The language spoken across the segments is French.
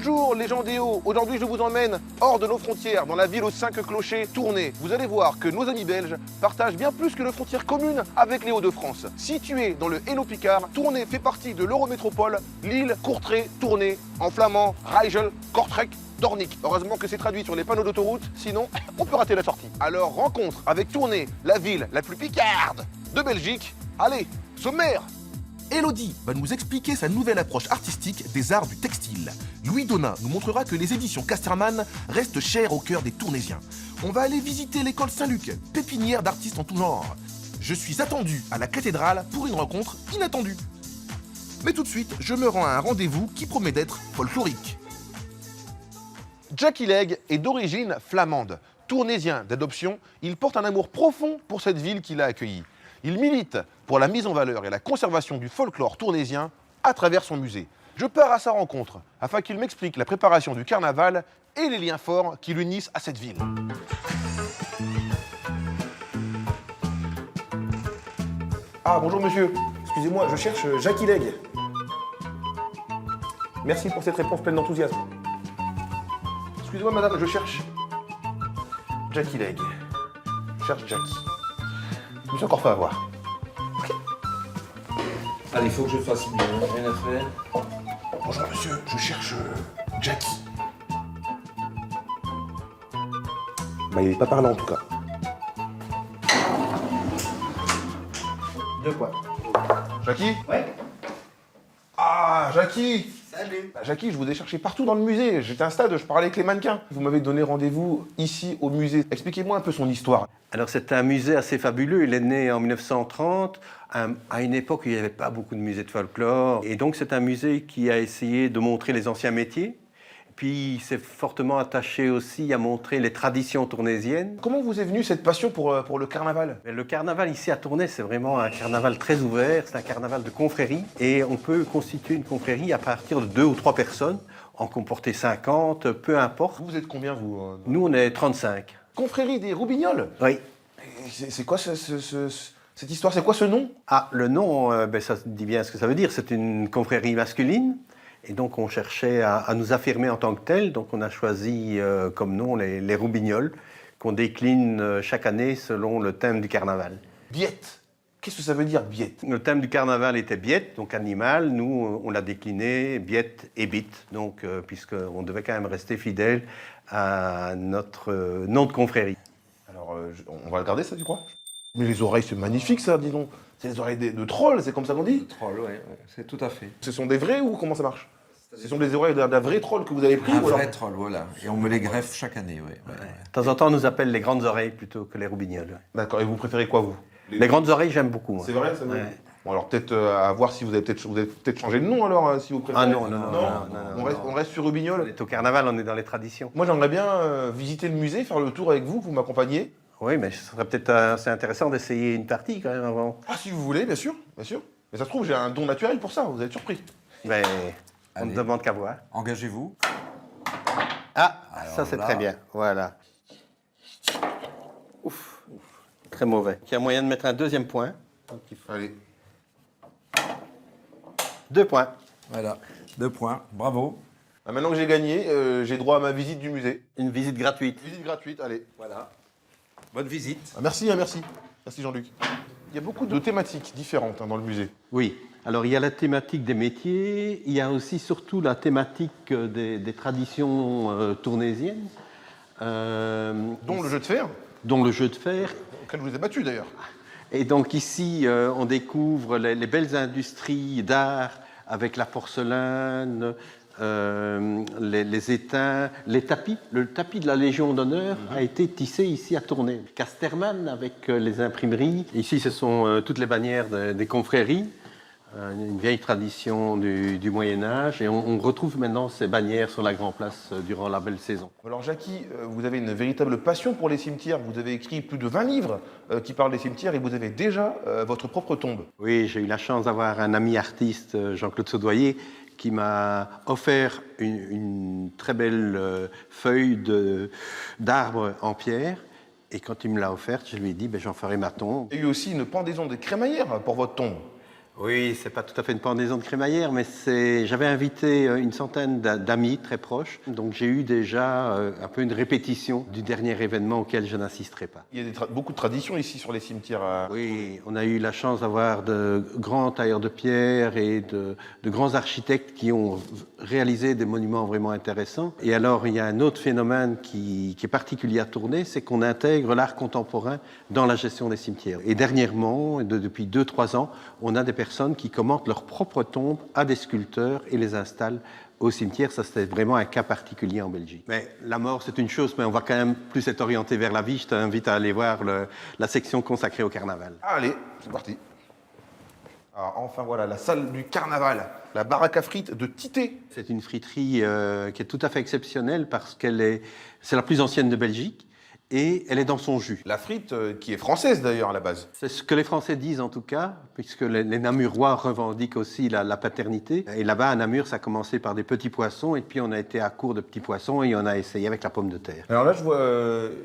Bonjour les gens des Hauts, aujourd'hui je vous emmène hors de nos frontières, dans la ville aux 5 clochers, Tournai. Vous allez voir que nos amis belges partagent bien plus que de frontières communes avec les Hauts-de-France. Situé dans le Hainaut Picard, Tournai fait partie de l'Eurométropole, Lille, Courtrai, Tournai, en flamand, Rijel, Kortrijk, Dornick. Heureusement que c'est traduit sur les panneaux d'autoroute, sinon on peut rater la sortie. Alors rencontre avec Tournai, la ville la plus picarde de Belgique. Allez, sommaire! Elodie va nous expliquer sa nouvelle approche artistique des arts du textile. Louis Donat nous montrera que les éditions Casterman restent chères au cœur des Tournaisiens. On va aller visiter l'école Saint-Luc, pépinière d'artistes en tout genre. Je suis attendu à la cathédrale pour une rencontre inattendue. Mais tout de suite, je me rends à un rendez-vous qui promet d'être folklorique. Jackie Legge est d'origine flamande. Tournaisien d'adoption, il porte un amour profond pour cette ville qu'il a accueillie. Il milite pour la mise en valeur et la conservation du folklore tournaisien à travers son musée. Je pars à sa rencontre afin qu'il m'explique la préparation du carnaval et les liens forts qui l'unissent à cette ville. Ah, bonjour monsieur. Excusez-moi, je cherche Jackie Legge. Merci pour cette réponse pleine d'enthousiasme. Excusez-moi madame, je cherche Jackie Legge. Je cherche Jackie. Je me suis encore fait avoir. Allez, il faut que je fasse bien, rien à faire. Bonjour monsieur, je cherche Jackie. Bah il n'est pas parlant en tout cas. De quoi? Jackie? Ouais. Ah, Jackie! Salut. Bah, Jackie, je vous ai cherché partout dans le musée. J'étais à un stade, je parlais avec les mannequins. Vous m'avez donné rendez-vous ici au musée. Expliquez-moi un peu son histoire. Alors c'est un musée assez fabuleux, il est né en 1930, à une époque où il n'y avait pas beaucoup de musées de folklore. Et donc c'est un musée qui a essayé de montrer les anciens métiers, puis il s'est fortement attaché aussi à montrer les traditions tournaisiennes. Comment vous est venue cette passion pour le carnaval? Mais le carnaval ici à Tournai, c'est vraiment un carnaval très ouvert, c'est un carnaval de confrérie. Et on peut constituer une confrérie à partir de 2 ou 3 personnes, en comporter 50, peu importe. Vous êtes combien vous? Nous on est 35. Confrérie des Roubignols? Oui. C'est quoi cette histoire? C'est quoi ce nom? Ah, le nom, ça dit bien ce que ça veut dire. C'est une confrérie masculine. Et donc, on cherchait à nous affirmer en tant que tel. Donc, on a choisi comme nom les Roubignols, qu'on décline chaque année selon le thème du carnaval. Biette. Qu'est-ce que ça veut dire, biette? Le thème du carnaval était biette, donc animal. Nous, on l'a décliné biette et bite. Donc, puisqu'on devait quand même rester fidèle à notre nom de confrérie. Alors, on va regarder ça, tu crois? Mais les oreilles, c'est magnifique ça, dis donc. C'est les oreilles de troll, c'est comme ça qu'on dit? Troll, ouais, c'est tout à fait. Ce sont des vrais ou comment ça marche? Ce sont des oreilles d'un vrai troll que vous avez pris? Un ou alors... vrai troll, voilà. Et on me les greffe chaque année, ouais. De temps en temps, on nous appelle les grandes oreilles plutôt que les roubignols. Ouais. D'accord, et vous préférez quoi, vous? Les grandes oreilles, j'aime beaucoup. Moi. C'est vrai, ça? Ouais. Bon, alors peut-être à voir si vous avez peut-être changé de nom alors, si vous préférez. Ah non. On reste sur Robignol. On est au carnaval, on est dans les traditions. Moi, j'aimerais bien visiter le musée, faire le tour avec vous, que vous m'accompagniez. Oui, mais ce serait peut-être assez intéressant d'essayer une partie quand même avant. Ah, si vous voulez, bien sûr, bien sûr. Mais ça se trouve, j'ai un don naturel pour ça, vous allez être surpris. Mais on Allez. ne demande qu'à voir. Engagez-vous. Ah, Alors ça c'est là- très bien, voilà. Ouf, très mauvais. Il y a moyen de mettre un deuxième point. Donc, il faut... Allez. 2 points. Voilà, 2 points. Bravo. Ah, maintenant que j'ai gagné, j'ai droit à ma visite du musée. Une visite gratuite. Visite gratuite, allez. Voilà. Bonne visite. Ah, merci, merci. Merci Jean-Luc. Il y a beaucoup de thématiques différentes dans le musée. Oui. Alors, il y a la thématique des métiers, il y a aussi surtout la thématique des traditions tournaisiennes. Dont le jeu de fer, Dont le jeu de fer. auquel je vous ai battu d'ailleurs. Et donc ici, on découvre les belles industries d'art avec la porcelaine, les étains, les tapis. Le tapis de la Légion d'honneur a été tissé ici à Tournai. Casterman avec les imprimeries. Ici, ce sont toutes les bannières des confréries. Une vieille tradition du Moyen-Âge. Et on retrouve maintenant ces bannières sur la Grand Place durant la belle saison. Alors Jackie, vous avez une véritable passion pour les cimetières. Vous avez écrit plus de 20 livres qui parlent des cimetières et vous avez déjà votre propre tombe. Oui, j'ai eu la chance d'avoir un ami artiste, Jean-Claude Saudoyer, qui m'a offert une très belle feuille d'arbre en pierre. Et quand il me l'a offerte, je lui ai dit, j'en ferai ma tombe. Il y a eu aussi une pendaison de crémaillère pour votre tombe. Oui, c'est pas tout à fait une pendaison de crémaillère, mais j'avais invité une centaine d'amis très proches, donc j'ai eu déjà un peu une répétition du dernier événement auquel je n'assisterai pas. Il y a beaucoup de traditions ici sur les cimetières. Oui, on a eu la chance d'avoir de grands tailleurs de pierre et de grands architectes qui ont réalisé des monuments vraiment intéressants. Et alors, il y a un autre phénomène qui est particulier à Tournai, c'est qu'on intègre l'art contemporain dans la gestion des cimetières. Et dernièrement, depuis 2-3 ans, on a des personnes qui commentent leurs propres tombes à des sculpteurs et les installent au cimetière. Ça, c'était vraiment un cas particulier en Belgique. Mais la mort, c'est une chose, mais on va quand même plus être orienté vers la vie. Je t'invite à aller voir la section consacrée au carnaval. Allez, c'est parti. Alors, enfin, voilà, la salle du carnaval, la baraque à frites de Tité. C'est une friterie qui est tout à fait exceptionnelle parce c'est la plus ancienne de Belgique. Et elle est dans son jus. La frite qui est française d'ailleurs à la base. C'est ce que les Français disent en tout cas, puisque les Namurois revendiquent aussi la paternité. Et là-bas, à Namur, ça a commencé par des petits poissons, et puis on a été à court de petits poissons, et on a essayé avec la pomme de terre. Alors là, je vois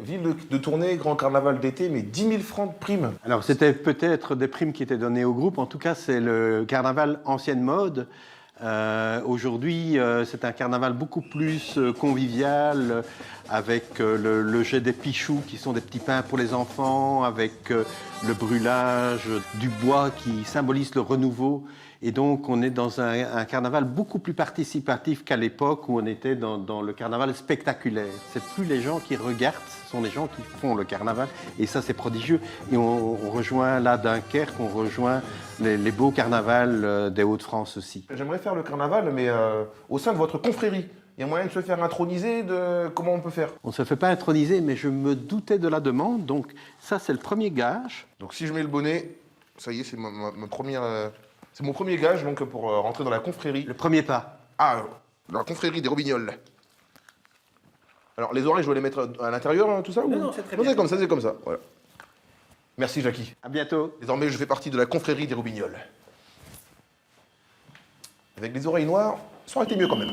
ville de Tournai, grand carnaval d'été, mais 10 000 francs de primes. Alors c'était peut-être des primes qui étaient données au groupe, en tout cas c'est le carnaval ancienne mode. Aujourd'hui, c'est un carnaval beaucoup plus convivial, avec le jet des pichous, qui sont des petits pains pour les enfants, avec le brûlage du bois qui symbolise le renouveau. Et donc, on est dans un carnaval beaucoup plus participatif qu'à l'époque où on était dans le carnaval spectaculaire. C'est plus les gens qui regardent, ce sont les gens qui font le carnaval. Et ça, c'est prodigieux. Et on rejoint là Dunkerque, on rejoint les beaux carnavals des Hauts-de-France aussi. J'aimerais faire le carnaval, mais au sein de votre confrérie. Il y a moyen de se faire introniser, comment on peut faire? On ne se fait pas introniser, mais je me doutais de la demande. Donc ça, c'est le premier gage. Donc si je mets le bonnet, ça y est, c'est ma première... c'est mon premier gage donc, pour rentrer dans la confrérie. Le premier pas. Ah, dans la confrérie des Robignoles. Alors les oreilles, je dois les mettre à l'intérieur, tout ça? Non, c'est très bien. C'est comme ça, voilà. Merci Jackie. À bientôt. Désormais, je fais partie de la confrérie des Robignoles. Avec les oreilles noires, ça aurait été mieux quand même.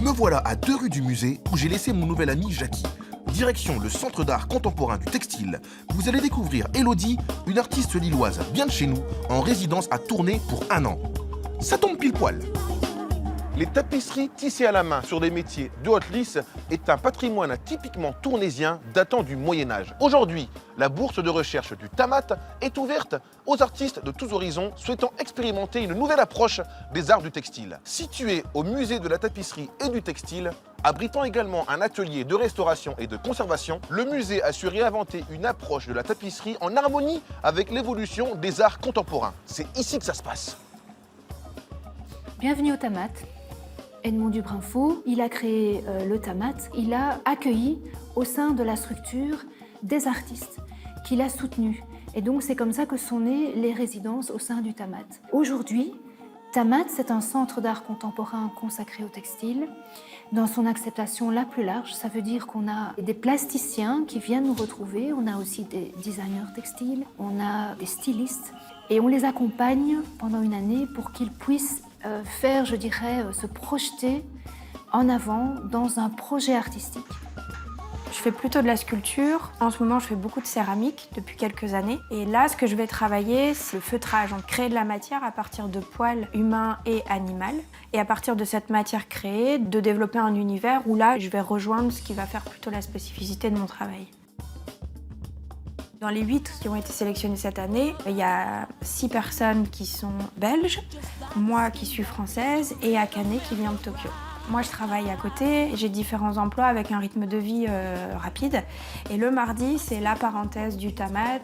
Me voilà à 2 rues du musée où j'ai laissé mon nouvel ami Jackie. Direction le Centre d'art contemporain du textile. Vous allez découvrir Elodie, une artiste lilloise bien de chez nous, en résidence à Tournai pour 1 an. Ça tombe pile poil. Les tapisseries tissées à la main sur des métiers de haute lice est un patrimoine typiquement tournaisien datant du Moyen-Âge. Aujourd'hui, la bourse de recherche du TAMAT est ouverte aux artistes de tous horizons souhaitant expérimenter une nouvelle approche des arts du textile. Situé au musée de la tapisserie et du textile, abritant également un atelier de restauration et de conservation, le musée a su réinventer une approche de la tapisserie en harmonie avec l'évolution des arts contemporains. C'est ici que ça se passe. Bienvenue au TAMAT. Edmond Dubrinfo, il a créé le TAMAT, il a accueilli au sein de la structure des artistes qu'il a soutenus. Et donc c'est comme ça que sont nées les résidences au sein du TAMAT. Aujourd'hui, TAMAT, c'est un centre d'art contemporain consacré au textile. Dans son acceptation la plus large, ça veut dire qu'on a des plasticiens qui viennent nous retrouver, on a aussi des designers textiles, on a des stylistes, et on les accompagne pendant 1 année pour qu'ils puissent faire, je dirais, se projeter en avant dans un projet artistique. Je fais plutôt de la sculpture. En ce moment, je fais beaucoup de céramique depuis quelques années. Et là, ce que je vais travailler, c'est le feutrage. On crée de la matière à partir de poils humains et animaux. Et à partir de cette matière créée, de développer un univers où là, je vais rejoindre ce qui va faire plutôt la spécificité de mon travail. Dans les 8 qui ont été sélectionnés cette année, il y a 6 personnes qui sont belges, moi qui suis française et Akane qui vient de Tokyo. Moi, je travaille à côté, j'ai différents emplois avec un rythme de vie rapide. Et le mardi, c'est la parenthèse du TAMAT.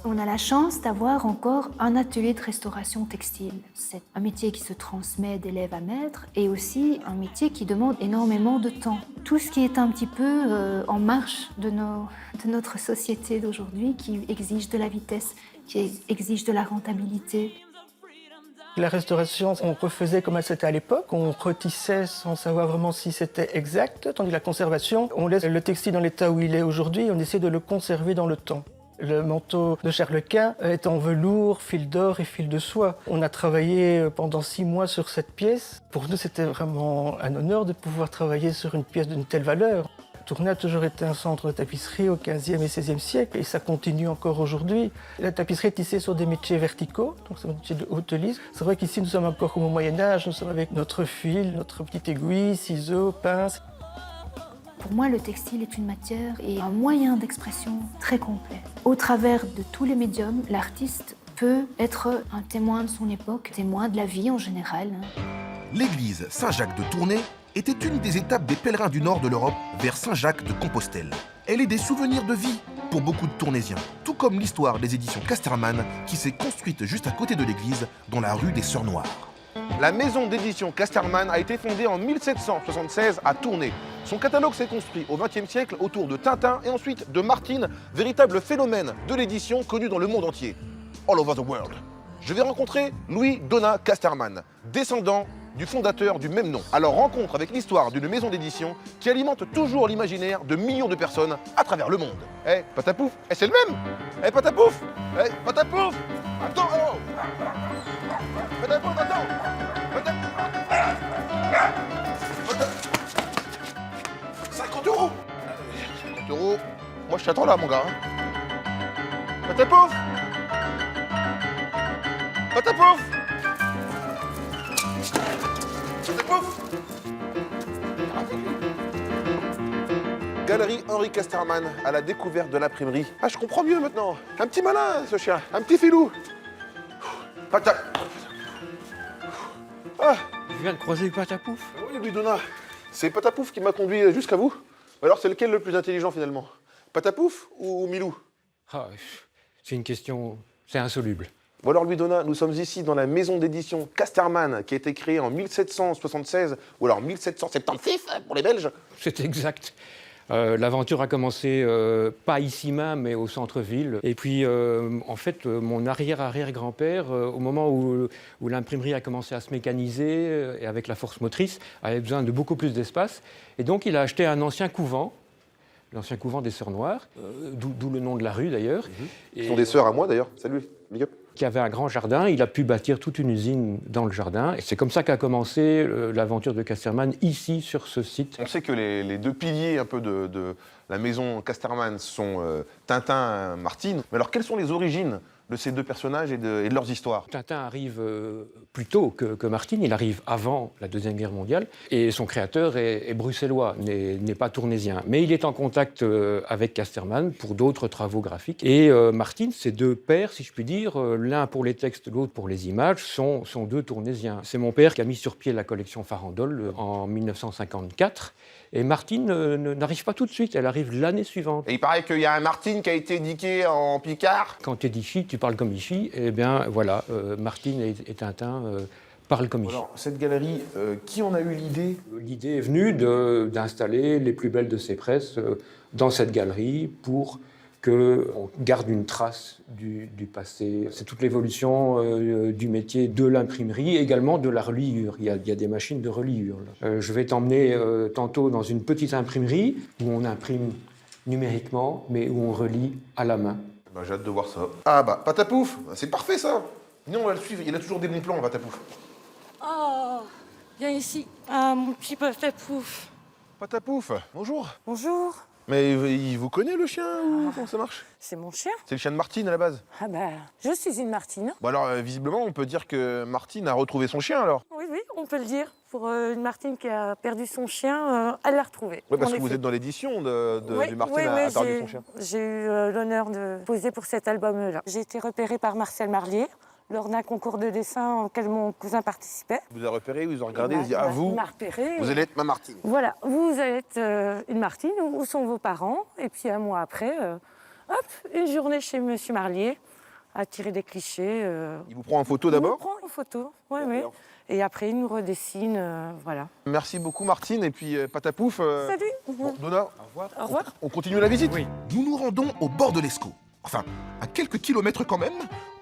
On a la chance d'avoir encore un atelier de restauration textile. C'est un métier qui se transmet d'élève à maître et aussi un métier qui demande énormément de temps. Tout ce qui est un petit peu en marche de notre société d'aujourd'hui, qui exige de la vitesse, qui exige de la rentabilité. La restauration, on refaisait comme c'était à l'époque, on retissait sans savoir vraiment si c'était exact, tandis que la conservation, on laisse le textile dans l'état où il est aujourd'hui, on essaie de le conserver dans le temps. Le manteau de Charles Quint est en velours, fil d'or et fil de soie. On a travaillé pendant 6 mois sur cette pièce. Pour nous, c'était vraiment un honneur de pouvoir travailler sur une pièce d'une telle valeur. Tournai a toujours été un centre de tapisserie au XVe et XVIe siècle et ça continue encore aujourd'hui. La tapisserie est tissée sur des métiers verticaux, donc c'est un métier de haute lisse. C'est vrai qu'ici nous sommes encore comme au Moyen-Âge, nous sommes avec notre fil, notre petite aiguille, ciseaux, pince. Pour moi, le textile est une matière et un moyen d'expression très complet. Au travers de tous les médiums, l'artiste peut être un témoin de son époque, témoin de la vie en général. L'église Saint-Jacques de Tournai était une des étapes des pèlerins du nord de l'Europe vers Saint-Jacques de Compostelle. Elle est des souvenirs de vie pour beaucoup de Tournaisiens, tout comme l'histoire des éditions Casterman qui s'est construite juste à côté de l'église, dans la rue des Sœurs Noires. La maison d'édition Casterman a été fondée en 1776 à Tournai. Son catalogue s'est construit au XXe siècle autour de Tintin et ensuite de Martine, véritable phénomène de l'édition connu dans le monde entier. All over the world. Je vais rencontrer Louis Donat Casterman, descendant du fondateur du même nom. Alors rencontre avec l'histoire d'une maison d'édition qui alimente toujours l'imaginaire de millions de personnes à travers le monde. Eh, Patapouf, eh, c'est le même. Eh, Patapouf, eh, Patapouf, attends, oh. Patapouf, attends. Patapouf. 50 €. 50 €. Moi, je t'attends là, mon gars. Patapouf. Patapouf. Galerie Henri Casterman à la découverte de l'imprimerie. Ah, je comprends mieux maintenant. Un petit malin, ce chien. Un petit filou. Ah, Je viens de croiser Patapouf. oui, Louis Donat. C'est Patapouf qui m'a conduit jusqu'à vous. Alors, c'est lequel le plus intelligent finalement? Patapouf ou Milou? Ah, c'est une question, c'est insoluble. Bon alors Louis Donat, nous sommes ici dans la maison d'édition Casterman qui a été créée en 1776 ou alors 1776 pour les Belges. C'est exact. L'aventure a commencé pas ici même, mais au centre-ville. Et puis, en fait, mon arrière-arrière-grand-père, au moment où l'imprimerie a commencé à se mécaniser, et avec la force motrice, avait besoin de beaucoup plus d'espace. Et donc, il a acheté un ancien couvent, l'ancien couvent des Sœurs Noires, d'où le nom de la rue d'ailleurs. Ce sont des sœurs à moi d'ailleurs. Salut, big up. Qui avait un grand jardin, il a pu bâtir toute une usine dans le jardin. Et c'est comme ça qu'a commencé l'aventure de Casterman, ici, sur ce site. On sait que les deux piliers un peu de la maison Casterman sont Tintin et Martine. Mais alors, quelles sont les origines de ces deux personnages et de leurs histoires? Tintin arrive plus tôt que Martine, il arrive avant la Deuxième Guerre mondiale, et son créateur est bruxellois, n'est pas tournaisien. Mais il est en contact avec Casterman pour d'autres travaux graphiques. Et Martine, ces deux pères, si je puis dire, l'un pour les textes, l'autre pour les images, sont deux tournaisiens. C'est mon père qui a mis sur pied la collection Farandole en 1954. Et Martine n'arrive pas tout de suite, elle arrive l'année suivante. Et il paraît qu'il y a un Martine qui a été niqué en Picard. Quand tu es d'ici, tu parles comme ici, et bien voilà, Martine et Tintin parlent comme ici. Alors, cette galerie, qui en a eu l'idée? L'idée est venue d'installer les plus belles de ces presses dans cette galerie pour qu'on garde une trace du passé. C'est toute l'évolution du métier de l'imprimerie, également de la reliure. Il y a des machines de reliure. Je vais t'emmener tantôt dans une petite imprimerie où on imprime numériquement, mais où on relie à la main. Ben, j'ai hâte de voir ça. Ah bah, Patapouf, c'est parfait ça. Non, on va le suivre, il a toujours des bons plans, Patapouf. Oh, viens ici. Ah, mon petit Patapouf. Patapouf, bonjour. Bonjour. Mais il vous connaît le chien ou comment ça marche? C'est mon chien. C'est le chien de Martine à la base. Ah bah, je suis une Martine. Bon alors, visiblement, on peut dire que Martine a retrouvé son chien alors. Oui, on peut le dire. Pour une Martine qui a perdu son chien, elle l'a retrouvé. Oui, parce En que vous effet. êt dans l'édition Oui, du Martine oui, a perdu son chien. j'ai eu l'honneur de poser pour cet album-là. J'ai été repérée par Marcel Marlier lors d'un concours de dessin auquel mon cousin participait. Vous avez repéré, vous ont regardé, Il vous avez dit, ah il vous, m'a repérée. vous allez être ma Martine. Voilà, vous allez être une Martine, où sont vos parents? Et puis un mois après, hop, une journée chez Monsieur Marlier, à tirer des clichés. Il vous prend en photo Il nous d'abord. prend en photo, oui. Et après, il nous redessine, voilà. Merci beaucoup Martine et puis Patapouf. Salut. Bon, Donat, Au revoir. on continue la visite. Oui. Nous nous rendons au bord de l'Escaut. Enfin, à quelques kilomètres quand même,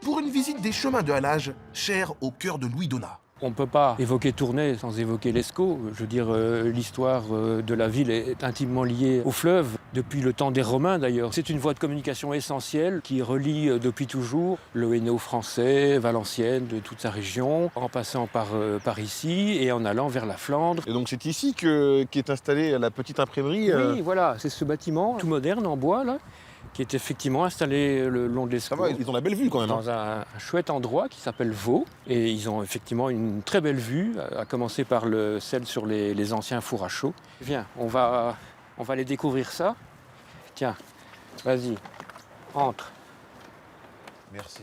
pour une visite des chemins de halage, chers au cœur de Louis Donat. On ne peut pas évoquer Tournai sans évoquer l'Escaut. Je veux dire, l'histoire de la ville est intimement liée au fleuve. depuis le temps des Romains d'ailleurs. C'est une voie de communication essentielle qui relie depuis toujours le Hainaut français, Valenciennes, de toute sa région, en passant par ici et en allant vers la Flandre. Et donc c'est ici qu'est installée la petite imprimerie Oui, voilà, c'est ce bâtiment tout moderne en bois là, qui est effectivement installé le long de Ça l'Escaut. va, ils ont la belle vue quand même. Dans un chouette endroit qui s'appelle Vaux. Et ils ont effectivement une très belle vue, à commencer par celle sur les anciens fours à chaud. Viens, on va aller découvrir ça. Tiens, vas-y, entre. Merci.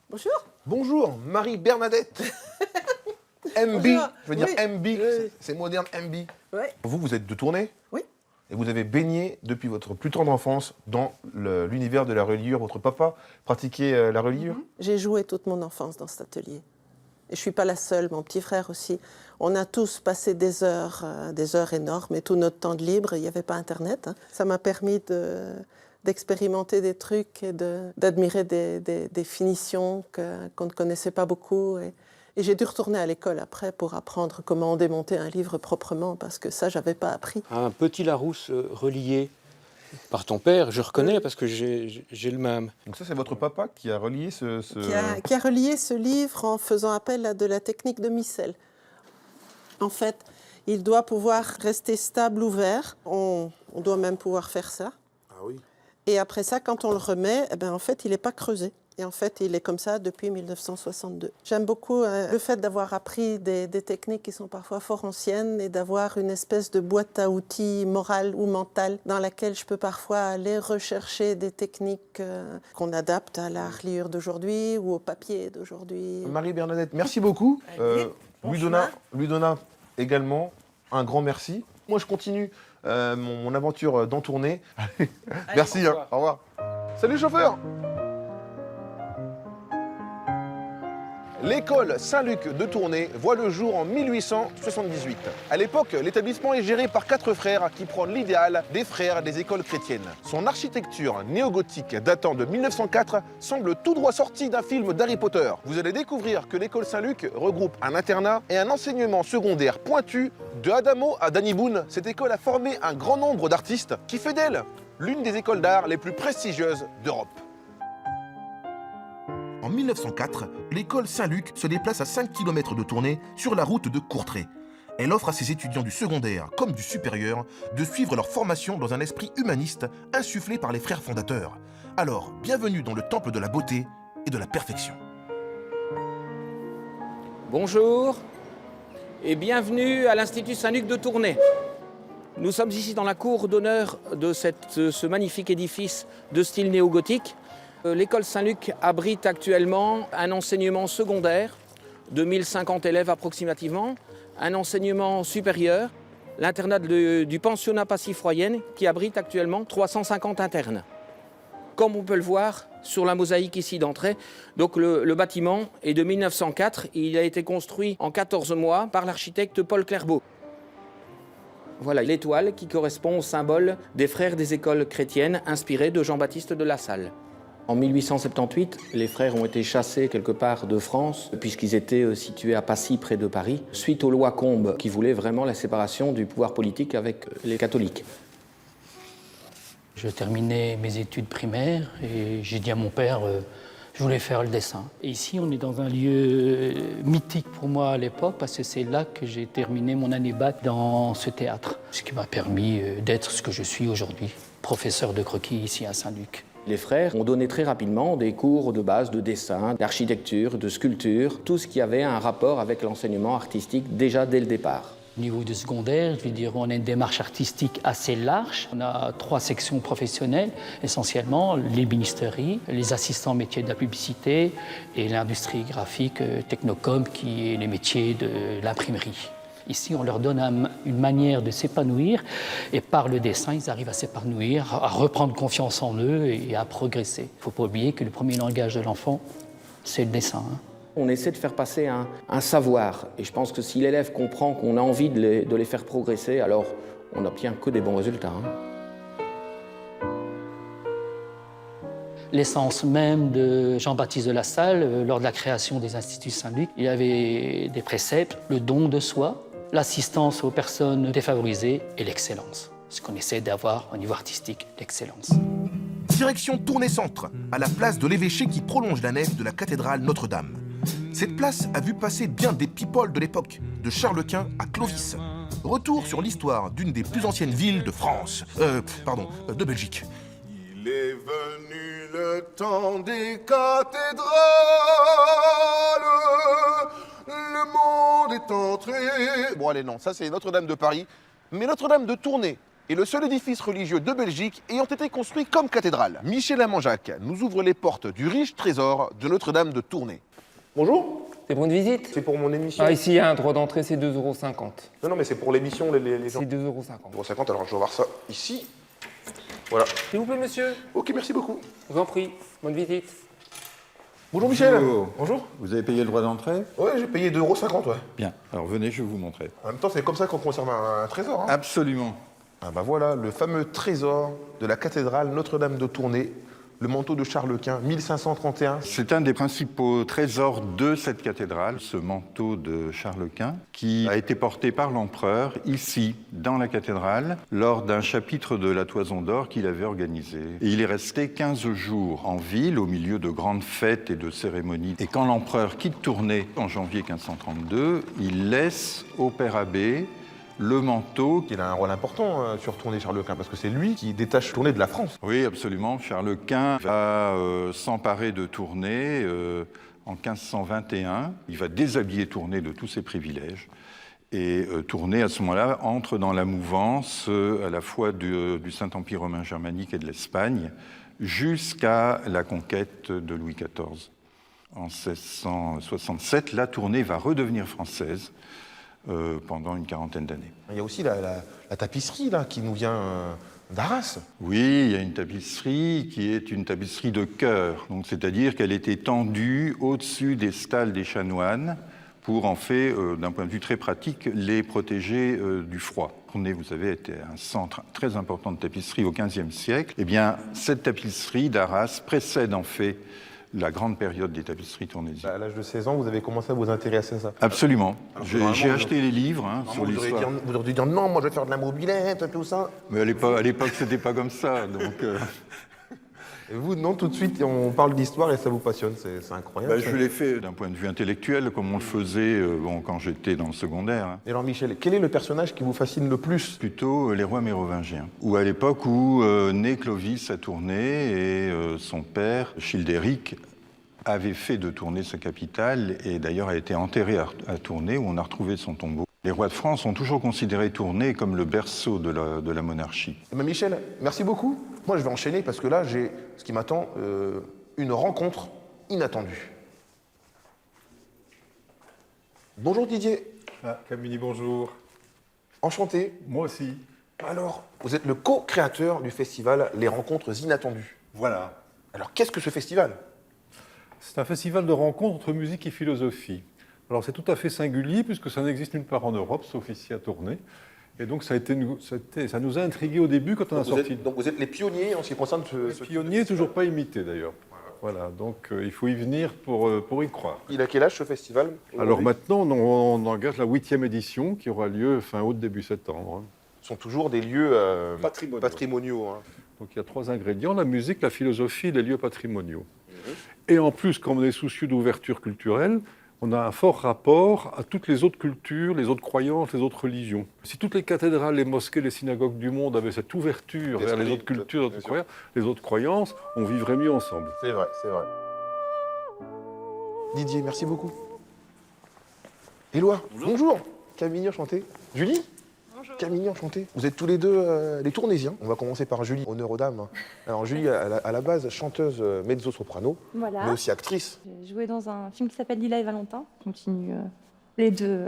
Bonjour. Bonjour, Marie-Bernadette. MB, Bonjour. je veux dire Oui. MB, Oui. c'est moderne MB. Ouais. Vous êtes de Tournai? Oui. Et vous avez baigné depuis votre plus tendre enfance dans l'univers de la reliure. Votre papa pratiquait la reliure? J'ai joué toute mon enfance dans cet atelier. Et je ne suis pas la seule, mon petit frère aussi. On a tous passé des heures énormes, et tout notre temps de libre, il n'y avait pas Internet. Hein. Ça m'a permis d'expérimenter des trucs et d'admirer des finitions qu'on ne connaissait pas beaucoup. Et j'ai dû retourner à l'école après pour apprendre comment démonter un livre proprement, parce que ça, je n'avais pas appris. Un petit Larousse relié par ton père, je reconnais parce que j'ai le même. Donc ça, c'est votre papa qui a relié ce... Qui a relié ce livre en faisant appel à de la technique de micelle. En fait, il doit pouvoir rester stable, ouvert. On doit même pouvoir faire ça. Ah oui. Et après ça, quand on le remet, en fait, il n'est pas creusé. Et en fait, il est comme ça depuis 1962. J'aime beaucoup le fait d'avoir appris des techniques qui sont parfois fort anciennes et d'avoir une espèce de boîte à outils morale ou mentale dans laquelle je peux parfois aller rechercher des techniques qu'on adapte à la reliure d'aujourd'hui ou au papier d'aujourd'hui. Marie-Bernadette, merci beaucoup. Bon Lui donna également un grand merci. Moi, je continue mon aventure dans Tournai. Merci, au revoir. au revoir. Salut chauffeur. L'école Saint-Luc de Tournai voit le jour en 1878. À l'époque, l'établissement est géré par 4 frères qui prônent l'idéal des frères des écoles chrétiennes. Son architecture néogothique datant de 1904 semble tout droit sortie d'un film d'Harry Potter. Vous allez découvrir que l'école Saint-Luc regroupe un internat et un enseignement secondaire pointu. De Adamo à Danny Boone, cette école a formé un grand nombre d'artistes qui fait d'elle l'une des écoles d'art les plus prestigieuses d'Europe. En 1904, l'école Saint-Luc se déplace à 5 km de Tournai sur la route de Courtrai. Elle offre à ses étudiants du secondaire comme du supérieur de suivre leur formation dans un esprit humaniste insufflé par les frères fondateurs. Alors, bienvenue dans le temple de la beauté et de la perfection. Bonjour et bienvenue à l'Institut Saint-Luc de Tournai. Nous sommes ici dans la cour d'honneur de ce magnifique édifice de style néo-gothique. L'école Saint-Luc abrite actuellement un enseignement secondaire de 1050 élèves approximativement, un enseignement supérieur, l'internat du pensionnat Passy-Froyenne qui abrite actuellement 350 internes. Comme on peut le voir sur la mosaïque ici d'entrée, donc le bâtiment est de 1904, il a été construit en 14 mois par l'architecte Paul Clerbeau. Voilà l'étoile qui correspond au symbole des frères des écoles chrétiennes inspiré de Jean-Baptiste de La Salle. En 1878, les frères ont été chassés quelque part de France, puisqu'ils étaient situés à Passy, près de Paris, suite aux lois Combes, qui voulaient vraiment la séparation du pouvoir politique avec les catholiques. Je terminais mes études primaires et j'ai dit à mon père, je voulais faire le dessin. Et ici, on est dans un lieu mythique pour moi à l'époque, parce que c'est là que j'ai terminé mon année bac dans ce théâtre, ce qui m'a permis d'être ce que je suis aujourd'hui, professeur de croquis ici à Saint-Luc. Les frères ont donné très rapidement des cours de base de dessin, d'architecture, de sculpture, tout ce qui avait un rapport avec l'enseignement artistique déjà dès le départ. Au niveau du secondaire, je veux dire, on a une démarche artistique assez large. On a 3 sections professionnelles, essentiellement l'ébénisterie, les assistants métiers de la publicité et l'industrie graphique technocom, qui est les métiers de l'imprimerie. Ici, on leur donne une manière de s'épanouir et par le dessin, ils arrivent à s'épanouir, à reprendre confiance en eux et à progresser. Il ne faut pas oublier que le premier langage de l'enfant, c'est le dessin. On essaie de faire passer un savoir. Et je pense que si l'élève comprend qu'on a envie de les faire progresser, alors on n'obtient que des bons résultats. L'essence même de Jean-Baptiste de La Salle, lors de la création des Instituts Saint-Luc, il y avait des préceptes, le don de soi, l'assistance aux personnes défavorisées et l'excellence. ce qu'on essaie d'avoir au niveau artistique, l'excellence. Direction Tournai-Centre, à la place de l'évêché qui prolonge la nef de la cathédrale Notre-Dame. Cette place a vu passer bien des people de l'époque, de Charles Quint à Clovis. Retour sur l'histoire d'une des plus anciennes villes de France, de Belgique. Il est venu le temps des cathédrales, le monde est entré... Bon allez non, ça c'est Notre-Dame de Paris, mais Notre-Dame de Tournai est le seul édifice religieux de Belgique ayant été construit comme cathédrale. Michel Amanjac nous ouvre les portes du riche trésor de Notre-Dame de Tournai. Bonjour. C'est pour une visite? C'est pour mon émission. Ah, ici, il y a un droit d'entrée, c'est 2,50 €. Non, mais c'est pour l'émission, les gens. C'est 2,50 €. 2,50 €, alors je vais voir ça ici. Voilà. S'il vous plaît, monsieur. Ok, merci beaucoup. Je vous en prie. Bonne visite. Bonjour Michel. Bonjour. Bonjour. Vous avez payé le droit d'entrée? Ouais, j'ai payé 2,50 €, ouais. Bien, alors venez, je vais vous montrer. En même temps, c'est comme ça qu'on conserve un trésor. Hein. Absolument. Ah bah voilà, le fameux trésor de la cathédrale Notre-Dame de Tournai, le manteau de Charles Quint, 1531. C'est un des principaux trésors de cette cathédrale, ce manteau de Charles Quint, qui a été porté par l'empereur ici, dans la cathédrale, lors d'un chapitre de la Toison d'Or qu'il avait organisé. Et il est resté 15 jours en ville, au milieu de grandes fêtes et de cérémonies. Et quand l'empereur quitte Tournai en janvier 1532, il laisse au père abbé le manteau. Il a un rôle important sur Tournai, Charles Quint, parce que c'est lui qui détache Tournai de la France. Oui, absolument. Charles Quint va s'emparer de Tournai en 1521. Il va déshabiller Tournai de tous ses privilèges. Et Tournai, à ce moment-là, entre dans la mouvance à la fois du Saint-Empire romain germanique et de l'Espagne, jusqu'à la conquête de Louis XIV. En 1667, la Tournai va redevenir française pendant une quarantaine d'années. Il y a aussi la tapisserie là, qui nous vient d'Arras. Oui, il y a une tapisserie qui est une tapisserie de chœur, donc c'est-à-dire qu'elle était tendue au-dessus des stalles des chanoines pour, en fait, d'un point de vue très pratique, les protéger du froid. Tournai, vous savez, était un centre très important de tapisserie au XVe siècle. Eh bien, cette tapisserie d'Arras précède, en fait, la grande période des tapisseries tournaisiennes. À l'âge de 16 ans, vous avez commencé à vous intéresser à ça? Absolument. J'ai acheté les livres sur l'histoire. Vous auriez dû dire non, moi je vais faire de la mobilette, tout ça. Mais à l'époque, c'était pas comme ça. Donc, Et vous, non, tout de suite, on parle d'histoire et ça vous passionne, c'est incroyable. Je l'ai fait d'un point de vue intellectuel, comme on le faisait quand j'étais dans le secondaire. Et alors Michel, quel est le personnage qui vous fascine le plus? Plutôt les rois mérovingiens. Ou à l'époque où naît Clovis à Tournai et son père, Childéric, avait fait de Tournai sa capitale et d'ailleurs a été enterré à Tournai où on a retrouvé son tombeau. Les rois de France ont toujours considéré Tournai comme le berceau de la monarchie. Mais Michel, merci beaucoup. Moi je vais enchaîner parce que là j'ai ce qui m'attend, une rencontre inattendue. Bonjour Didier. Ah, Camille, bonjour. Enchanté. Moi aussi. Alors, vous êtes le co-créateur du festival Les Rencontres Inattendues. Voilà. Alors qu'est-ce que ce festival? C'est un festival de rencontres entre musique et philosophie. Alors c'est tout à fait singulier puisque ça n'existe nulle part en Europe, sauf ici à Tournai. Et donc ça nous a intrigués au début quand on a sorti. Donc vous êtes les pionniers en ce qui concerne ce pionniers, toujours pas imités d'ailleurs. Voilà, donc il faut y venir pour y croire. Il a quel âge ce festival? Alors maintenant, on engage la 8e édition qui aura lieu fin août, début septembre. Ce sont toujours des lieux patrimoniaux. Hein. Donc il y a 3 ingrédients, la musique, la philosophie, les lieux patrimoniaux. Et en plus, comme on est soucieux d'ouverture culturelle, on a un fort rapport à toutes les autres cultures, les autres croyances, les autres religions. Si toutes les cathédrales, les mosquées, les synagogues du monde avaient cette ouverture vers les autres cultures, les autres croyances, on vivrait mieux ensemble. C'est vrai, c'est vrai. Didier, merci beaucoup. Éloi, bonjour. Camille, enchanté. Julie? Bonjour. Camille, enchanté. Vous êtes tous les deux les Tournaisiens. On va commencer par Julie, honneur aux dames. Alors Julie, à la base, chanteuse mezzo-soprano, voilà. mais aussi actrice. J'ai joué dans un film qui s'appelle Lila et Valentin. Je continue les deux,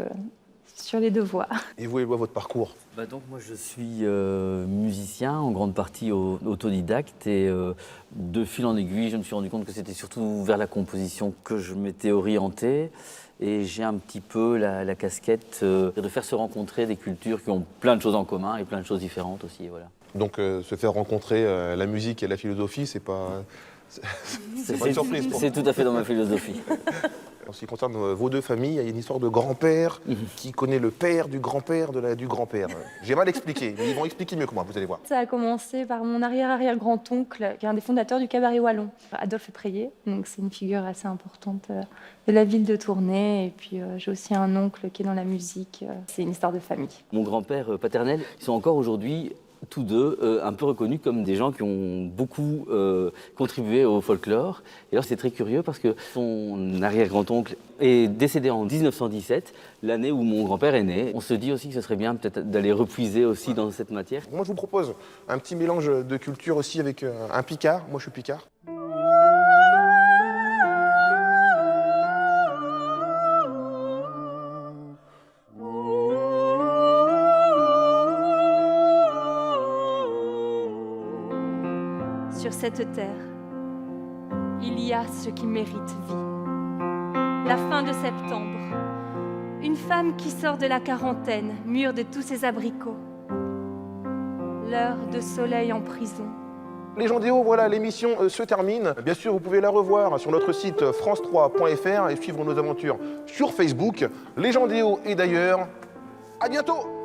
sur les deux voix. Et vous, Éloi, votre parcours? Donc moi je suis musicien, en grande partie autodidacte, et de fil en aiguille, je me suis rendu compte que c'était surtout vers la composition que je m'étais orienté. Et j'ai un petit peu la casquette de faire se rencontrer des cultures qui ont plein de choses en commun et plein de choses différentes aussi. Voilà. Donc se faire rencontrer la musique et la philosophie, c'est pas C'est pas une surprise. pour C'est tout à fait dans ma philosophie. En ce qui concerne vos deux familles, il y a une histoire de grand-père qui connaît le père du grand-père du grand-père. J'ai mal expliqué, mais ils vont expliquer mieux que moi, vous allez voir. Ça a commencé par mon arrière-arrière-grand-oncle, qui est un des fondateurs du cabaret wallon, Adolphe Préyer. Donc c'est une figure assez importante de la ville de Tournai. Et puis j'ai aussi un oncle qui est dans la musique. C'est une histoire de famille. Mon grand-père paternel, ils sont encore aujourd'hui tous deux un peu reconnus comme des gens qui ont beaucoup contribué au folklore. Et alors c'est très curieux parce que son arrière-grand-oncle est décédé en 1917, l'année où mon grand-père est né. On se dit aussi que ce serait bien peut-être d'aller repuiser aussi dans cette matière. Moi je vous propose un petit mélange de culture aussi avec un picard. Moi je suis picard. Sur cette terre, il y a ce qui mérite vie. La fin de septembre, une femme qui sort de la quarantaine, mûre de tous ses abricots. L'heure de soleil en prison. Les gens des Hauts, voilà, l'émission se termine. Bien sûr, vous pouvez la revoir sur notre site france3.fr et suivre nos aventures sur Facebook. Les gens des Hauts et d'ailleurs, à bientôt!